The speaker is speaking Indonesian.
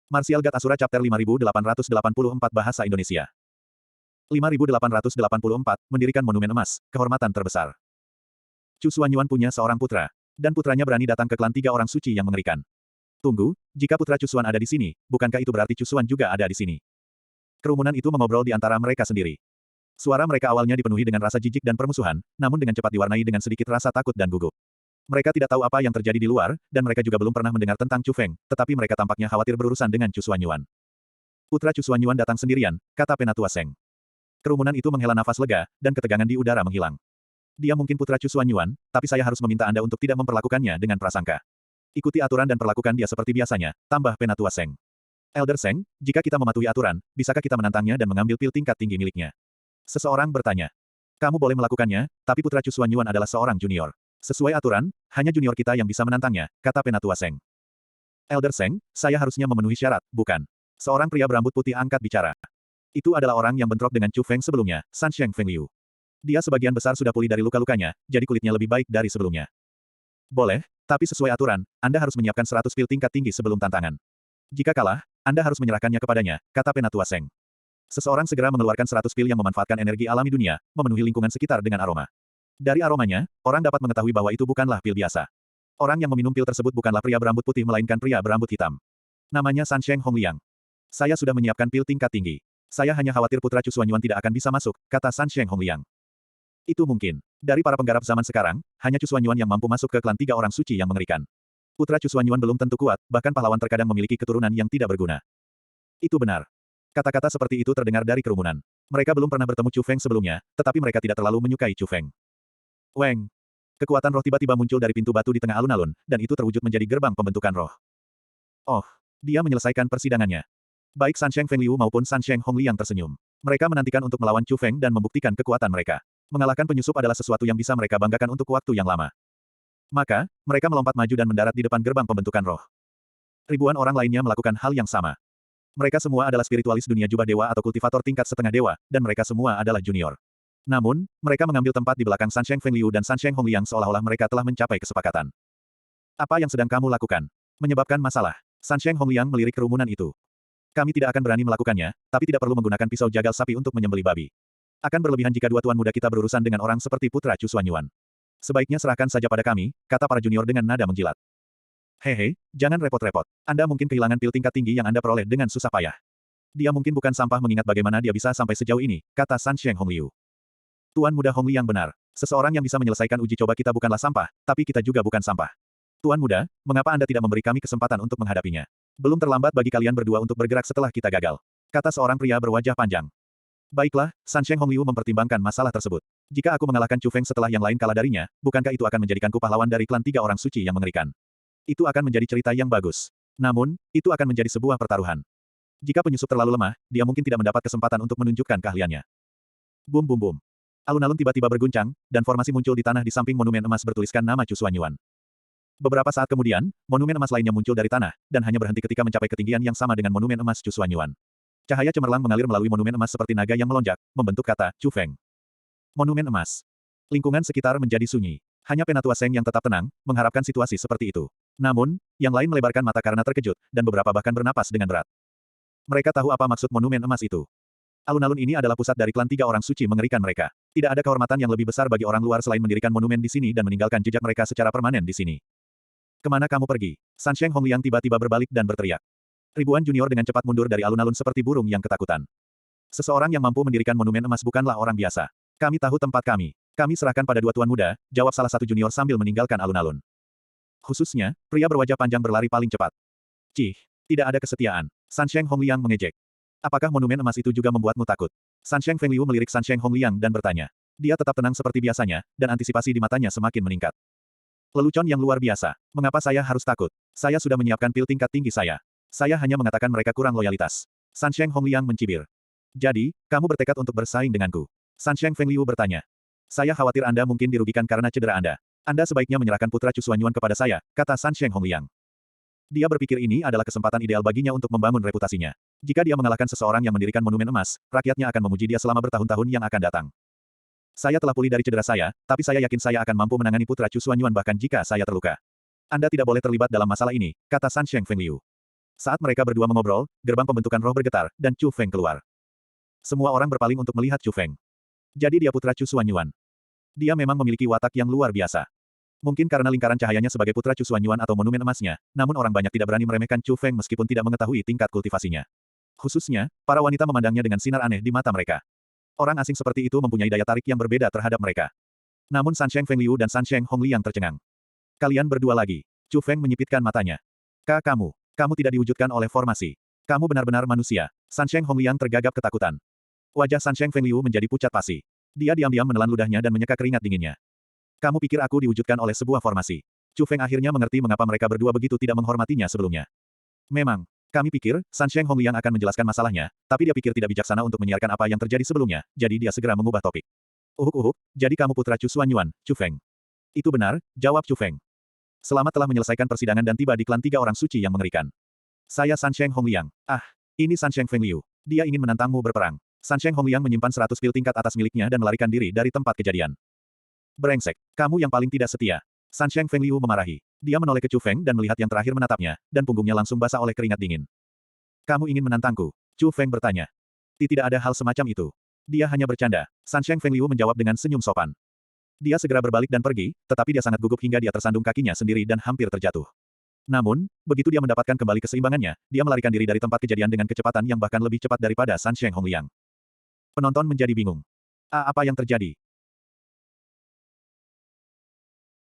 Martial God Asura Chapter 5884 Bahasa Indonesia. 5884, mendirikan monumen emas, kehormatan terbesar. Chu Xuanyuan punya seorang putra, dan putranya berani datang ke klan tiga orang suci yang mengerikan. Tunggu, jika putra Chu Xuan ada di sini, bukankah itu berarti Chu Xuan juga ada di sini? Kerumunan itu mengobrol di antara mereka sendiri. Suara mereka awalnya dipenuhi dengan rasa jijik dan permusuhan, namun dengan cepat diwarnai dengan sedikit rasa takut dan gugup. Mereka tidak tahu apa yang terjadi di luar, dan mereka juga belum pernah mendengar tentang Chu Feng, tetapi mereka tampaknya khawatir berurusan dengan Chu Xuanyuan. Putra Chu Xuanyuan datang sendirian, kata Penatua Seng. Kerumunan itu menghela nafas lega, dan ketegangan di udara menghilang. Dia mungkin putra Chu Xuanyuan, tapi saya harus meminta Anda untuk tidak memperlakukannya dengan prasangka. Ikuti aturan dan perlakukan dia seperti biasanya, tambah Penatua Seng. Elder Seng, jika kita mematuhi aturan, bisakah kita menantangnya dan mengambil pil tingkat tinggi miliknya? Seseorang bertanya. Kamu boleh melakukannya, tapi putra Chu Xuanyuan adalah seorang junior. Sesuai aturan, hanya junior kita yang bisa menantangnya, kata Penatua Seng. Elder Seng, saya harusnya memenuhi syarat, bukan? Seorang pria berambut putih angkat bicara. Itu adalah orang yang bentrok dengan Chu Feng sebelumnya, San Sheng Feng Liu. Dia sebagian besar sudah pulih dari luka-lukanya, jadi kulitnya lebih baik dari sebelumnya. Boleh, tapi sesuai aturan, Anda harus menyiapkan 100 pil tingkat tinggi sebelum tantangan. Jika kalah, Anda harus menyerahkannya kepadanya, kata Penatua Seng. Seseorang segera mengeluarkan 100 pil yang memanfaatkan energi alami dunia, memenuhi lingkungan sekitar dengan aroma. Dari aromanya, orang dapat mengetahui bahwa itu bukanlah pil biasa. Orang yang meminum pil tersebut bukanlah pria berambut putih melainkan pria berambut hitam. Namanya San Sheng Hongliang. Saya sudah menyiapkan pil tingkat tinggi. Saya hanya khawatir putra Chu Xuanyuan tidak akan bisa masuk, kata San Sheng Hongliang. Itu mungkin. Dari para penggarap zaman sekarang, hanya Chu Xuanyuan yang mampu masuk ke klan tiga orang suci yang mengerikan. Putra Chu Xuanyuan belum tentu kuat, bahkan pahlawan terkadang memiliki keturunan yang tidak berguna. Itu benar. Kata-kata seperti itu terdengar dari kerumunan. Mereka belum pernah bertemu Chu Feng sebelumnya, tetapi mereka tidak terlalu menyukai Chu Feng. Weng. Kekuatan roh tiba-tiba muncul dari pintu batu di tengah alun-alun, dan itu terwujud menjadi gerbang pembentukan roh. Oh, dia menyelesaikan persidangannya. Baik San Sheng Feng Liu maupun San Sheng Hongliang tersenyum. Mereka menantikan untuk melawan Chu Feng dan membuktikan kekuatan mereka. Mengalahkan penyusup adalah sesuatu yang bisa mereka banggakan untuk waktu yang lama. Maka, mereka melompat maju dan mendarat di depan gerbang pembentukan roh. Ribuan orang lainnya melakukan hal yang sama. Mereka semua adalah spiritualis dunia jubah dewa atau kultivator tingkat setengah dewa, dan mereka semua adalah junior. Namun, mereka mengambil tempat di belakang San Sheng Feng Liu dan San Sheng Hongliang seolah-olah mereka telah mencapai kesepakatan. Apa yang sedang kamu lakukan? Menyebabkan masalah. San Sheng Hongliang melirik kerumunan itu. Kami tidak akan berani melakukannya, tapi tidak perlu menggunakan pisau jagal sapi untuk menyembelih babi. Akan berlebihan jika dua tuan muda kita berurusan dengan orang seperti putra Chu Xuanyuan. Sebaiknya serahkan saja pada kami, kata para junior dengan nada menjilat. Hehe, jangan repot-repot. Anda mungkin kehilangan pil tingkat tinggi yang Anda peroleh dengan susah payah. Dia mungkin bukan sampah mengingat bagaimana dia bisa sampai sejauh ini, kata San Sheng Hongliu. Tuan muda Hongliang benar. Seseorang yang bisa menyelesaikan uji coba kita bukanlah sampah, tapi kita juga bukan sampah. Tuan muda, mengapa Anda tidak memberi kami kesempatan untuk menghadapinya? Belum terlambat bagi kalian berdua untuk bergerak setelah kita gagal, kata seorang pria berwajah panjang. Baiklah, San Sheng Hongliu mempertimbangkan masalah tersebut. Jika aku mengalahkan Chu Feng setelah yang lain kalah darinya, bukankah itu akan menjadikanku pahlawan dari klan tiga orang suci yang mengerikan? Itu akan menjadi cerita yang bagus. Namun, itu akan menjadi sebuah pertaruhan. Jika penyusup terlalu lemah, dia mungkin tidak mendapat kesempatan untuk menunjukkan keahliannya. Bum bum bum. Alun-alun tiba-tiba berguncang, dan formasi muncul di tanah di samping monumen emas bertuliskan nama Chu Xuanyuan. Beberapa saat kemudian, monumen emas lainnya muncul dari tanah, dan hanya berhenti ketika mencapai ketinggian yang sama dengan monumen emas Chu Xuanyuan. Cahaya cemerlang mengalir melalui monumen emas seperti naga yang melonjak, membentuk kata Chu Feng. Monumen emas. Lingkungan sekitar menjadi sunyi. Hanya Penatua Seng yang tetap tenang, mengharapkan situasi seperti itu. Namun, yang lain melebarkan mata karena terkejut, dan beberapa bahkan bernapas dengan berat. Mereka tahu apa maksud monumen emas itu. Alun-alun ini adalah pusat dari klan tiga orang suci mengerikan mereka. Tidak ada kehormatan yang lebih besar bagi orang luar selain mendirikan monumen di sini dan meninggalkan jejak mereka secara permanen di sini. Kemana kamu pergi? San Sheng Hongliang tiba-tiba berbalik dan berteriak. Ribuan junior dengan cepat mundur dari alun-alun seperti burung yang ketakutan. Seseorang yang mampu mendirikan monumen emas bukanlah orang biasa. Kami tahu tempat kami. Kami serahkan pada dua tuan muda, jawab salah satu junior sambil meninggalkan alun-alun. Khususnya, pria berwajah panjang berlari paling cepat. Cih, tidak ada kesetiaan. San Sheng Hongliang mengejek. Apakah monumen emas itu juga membuatmu takut? San Sheng Feng Liu melirik San Sheng Hongliang dan bertanya. Dia tetap tenang seperti biasanya, dan antisipasi di matanya semakin meningkat. Lelucon yang luar biasa. Mengapa saya harus takut? Saya sudah menyiapkan pil tingkat tinggi saya. Saya hanya mengatakan mereka kurang loyalitas. San Sheng Hongliang mencibir. Jadi, kamu bertekad untuk bersaing denganku? San Sheng Feng Liu bertanya. Saya khawatir Anda mungkin dirugikan karena cedera Anda. Anda sebaiknya menyerahkan putra Chu Xuanyuan kepada saya, kata San Sheng Hongliang. Dia berpikir ini adalah kesempatan ideal baginya untuk membangun reputasinya. Jika dia mengalahkan seseorang yang mendirikan monumen emas, rakyatnya akan memuji dia selama bertahun-tahun yang akan datang. Saya telah pulih dari cedera saya, tapi saya yakin saya akan mampu menangani putra Chu Xuanyuan bahkan jika saya terluka. Anda tidak boleh terlibat dalam masalah ini, kata San Sheng Feng Liu. Saat mereka berdua mengobrol, gerbang pembentukan roh bergetar, dan Chu Feng keluar. Semua orang berpaling untuk melihat Chu Feng. Jadi dia putra Chu Xuanyuan. Dia memang memiliki watak yang luar biasa. Mungkin karena lingkaran cahayanya sebagai putra Chu Xuanyuan atau monumen emasnya, namun orang banyak tidak berani meremehkan Chu Feng meskipun tidak mengetahui tingkat kultivasinya. Khususnya, para wanita memandangnya dengan sinar aneh di mata mereka. Orang asing seperti itu mempunyai daya tarik yang berbeda terhadap mereka. Namun San Sheng Feng Liu dan San Sheng Hong Liang tercengang. Kalian berdua lagi. Chu Feng menyipitkan matanya. Kamu tidak diwujudkan oleh formasi. Kamu benar-benar manusia. San Sheng Hong Liang tergagap ketakutan. Wajah San Sheng Feng Liu menjadi pucat pasi. Dia diam-diam menelan ludahnya dan menyeka keringat dinginnya. Kamu pikir aku diwujudkan oleh sebuah formasi? Chu Feng akhirnya mengerti mengapa mereka berdua begitu tidak menghormatinya sebelumnya. Memang, kami pikir, San Sheng Hong Liang akan menjelaskan masalahnya, tapi dia pikir tidak bijaksana untuk menyiarkan apa yang terjadi sebelumnya, jadi dia segera mengubah topik. Uhuk, jadi kamu putra Chu Xuanyuan, Chu Feng. Itu benar, jawab Chu Feng. Selamat telah menyelesaikan persidangan dan tiba di klan tiga orang suci yang mengerikan. Saya San Sheng Hong Liang. Ini San Sheng Feng Liu. Dia ingin menantangmu berperang. San Sheng Hong Liang menyimpan 100 pil tingkat atas miliknya dan melarikan diri dari tempat kejadian. Brengsek, kamu yang paling tidak setia. San Sheng Feng Liu memarahi. Dia menoleh ke Chu Feng dan melihat yang terakhir menatapnya, dan punggungnya langsung basah oleh keringat dingin. Kamu ingin menantangku? Chu Feng bertanya. Tidak ada hal semacam itu. Dia hanya bercanda. San Sheng Feng Liu menjawab dengan senyum sopan. Dia segera berbalik dan pergi, tetapi dia sangat gugup hingga dia tersandung kakinya sendiri dan hampir terjatuh. Namun, begitu dia mendapatkan kembali keseimbangannya, dia melarikan diri dari tempat kejadian dengan kecepatan yang bahkan lebih cepat daripada San Sheng Hong Liang. Penonton menjadi bingung. Apa yang terjadi?